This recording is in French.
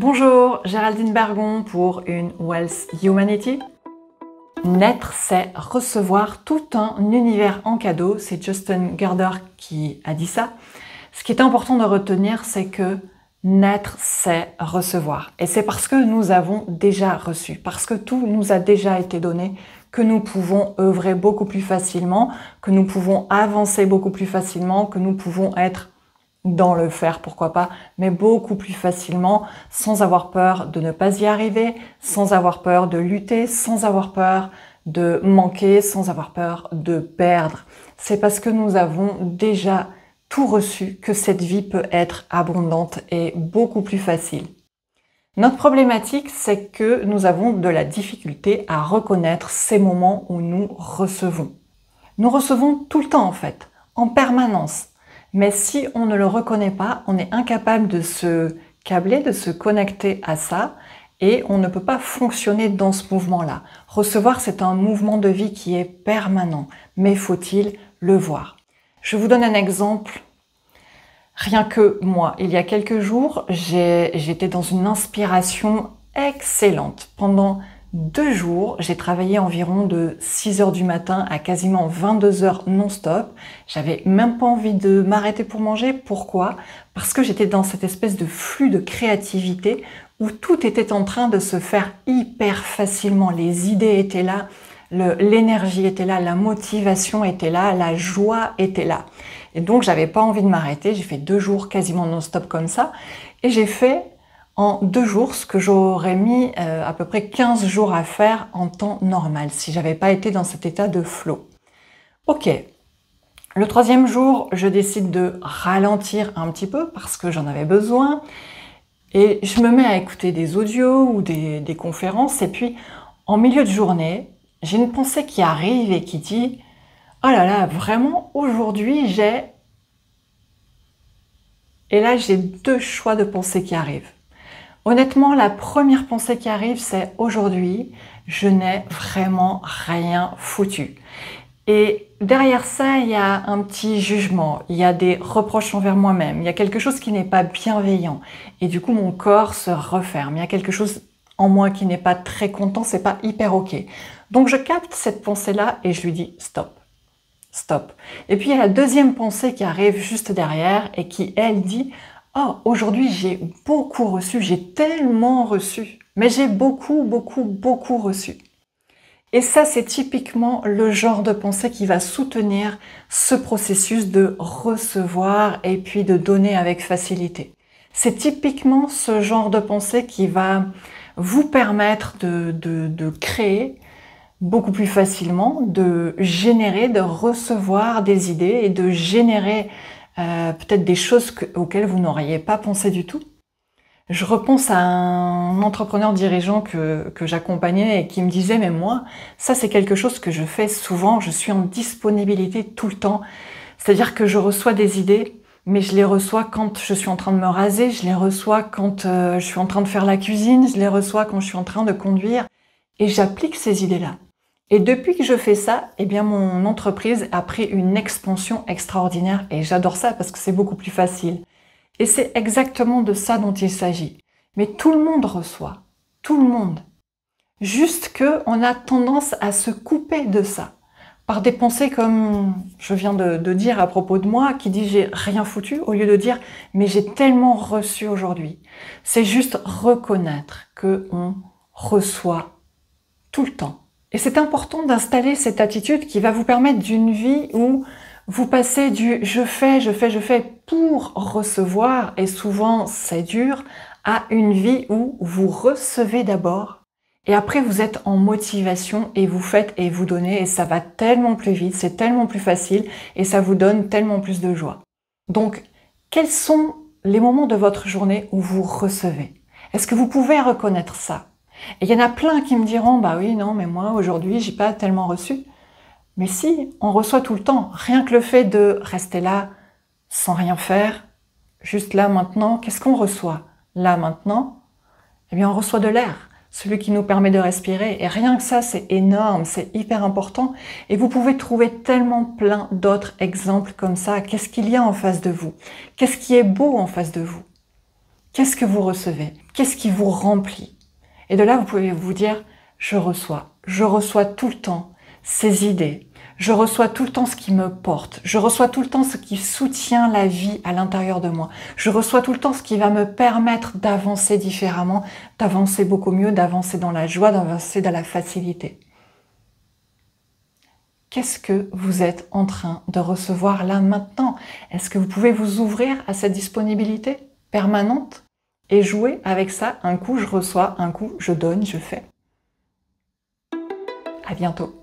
Bonjour, Géraldine Bergon pour une Wealth Humanity. Naître, c'est recevoir tout un univers en cadeau. C'est Justin Gerder qui a dit ça. Ce qui est important de retenir, c'est que naître, c'est recevoir. Et c'est parce que nous avons déjà reçu, parce que tout nous a déjà été donné, que nous pouvons œuvrer beaucoup plus facilement, que nous pouvons avancer beaucoup plus facilement, que nous pouvons être dans le faire, pourquoi pas, mais beaucoup plus facilement, sans avoir peur de ne pas y arriver, sans avoir peur de lutter, sans avoir peur de manquer, sans avoir peur de perdre. C'est parce que nous avons déjà tout reçu que cette vie peut être abondante et beaucoup plus facile. Notre problématique, c'est que nous avons de la difficulté à reconnaître ces moments où nous recevons. Nous recevons tout le temps en fait, en permanence. Mais si on ne le reconnaît pas, on est incapable de se câbler, de se connecter à ça et on ne peut pas fonctionner dans ce mouvement-là. Recevoir, c'est un mouvement de vie qui est permanent, mais faut-il le voir? Je vous donne un exemple. Rien que moi, il y a quelques jours, j'étais dans une inspiration excellente. Pendant 2 jours, j'ai travaillé environ de 6 heures du matin à quasiment 22 heures non-stop. J'avais même pas envie de m'arrêter pour manger. Pourquoi? Parce que j'étais dans cette espèce de flux de créativité où tout était en train de se faire hyper facilement. Les idées étaient là, l'énergie était là, la motivation était là, la joie était là. Et donc, j'avais pas envie de m'arrêter. J'ai fait 2 jours quasiment non-stop comme ça. Et j'ai fait en 2 jours ce que j'aurais mis à peu près 15 jours à faire en temps normal, si j'avais pas été dans cet état de flow. Ok. Le 3e jour, je décide de ralentir un petit peu parce que j'en avais besoin. Et je me mets à écouter des audios ou des conférences. Et puis, en milieu de journée, j'ai une pensée qui arrive et qui dit « Oh là là, vraiment, aujourd'hui, j'ai... » Et là, j'ai 2 choix de pensée qui arrivent. Honnêtement, la première pensée qui arrive, c'est « Aujourd'hui, je n'ai vraiment rien foutu ». Et derrière ça, il y a un petit jugement, il y a des reproches envers moi-même, il y a quelque chose qui n'est pas bienveillant. Et du coup, mon corps se referme. Il y a quelque chose en moi qui n'est pas très content, c'est pas hyper ok. Donc je capte cette pensée-là et je lui dis stop, stop. Et puis il y a la 2e pensée qui arrive juste derrière et qui, elle, dit oh, aujourd'hui j'ai beaucoup reçu, j'ai tellement reçu, mais j'ai beaucoup reçu. Et ça, c'est typiquement le genre de pensée qui va soutenir ce processus de recevoir et puis de donner avec facilité. C'est typiquement ce genre de pensée qui va vous permettre de créer beaucoup plus facilement, de générer, de recevoir des idées et de générer peut-être des choses auxquelles vous n'auriez pas pensé du tout. Je repense à un entrepreneur dirigeant que j'accompagnais et qui me disait « Mais moi, ça c'est quelque chose que je fais souvent, je suis en disponibilité tout le temps. C'est-à-dire que je reçois des idées, mais je les reçois quand je suis en train de me raser, je les reçois quand je suis en train de faire la cuisine, je les reçois quand je suis en train de conduire et j'applique ces idées-là. Et depuis que je fais ça, eh bien mon entreprise a pris une expansion extraordinaire et j'adore ça parce que c'est beaucoup plus facile. Et c'est exactement de ça dont il s'agit. Mais tout le monde reçoit. Tout le monde. Juste qu'on a tendance à se couper de ça. Par des pensées comme je viens de dire à propos de moi, qui dit j'ai rien foutu, au lieu de dire mais j'ai tellement reçu aujourd'hui. C'est juste reconnaître qu'on reçoit tout le temps. Et c'est important d'installer cette attitude qui va vous permettre d'une vie où vous passez du « je fais pour recevoir » et souvent c'est dur, à une vie où vous recevez d'abord et après vous êtes en motivation et vous faites et vous donnez et ça va tellement plus vite, c'est tellement plus facile et ça vous donne tellement plus de joie. Donc, quels sont les moments de votre journée où vous recevez? Est-ce que vous pouvez reconnaître ça? Et il y en a plein qui me diront « Bah oui, non, mais moi aujourd'hui j'ai pas tellement reçu ». Mais si, on reçoit tout le temps. Rien que le fait de rester là, sans rien faire, juste là maintenant, qu'est-ce qu'on reçoit? Là maintenant, eh bien on reçoit de l'air, celui qui nous permet de respirer. Et rien que ça, c'est énorme, c'est hyper important. Et vous pouvez trouver tellement plein d'autres exemples comme ça. Qu'est-ce qu'il y a en face de vous? Qu'est-ce qui est beau en face de vous? Qu'est-ce que vous recevez? Qu'est-ce qui vous remplit? Et de là, vous pouvez vous dire, je reçois tout le temps ces idées, je reçois tout le temps ce qui me porte, je reçois tout le temps ce qui soutient la vie à l'intérieur de moi, je reçois tout le temps ce qui va me permettre d'avancer différemment, d'avancer beaucoup mieux, d'avancer dans la joie, d'avancer dans la facilité. Qu'est-ce que vous êtes en train de recevoir là maintenant? Est-ce que vous pouvez vous ouvrir à cette disponibilité permanente et jouer avec ça? Un coup je reçois, un coup je donne, je fais. À bientôt.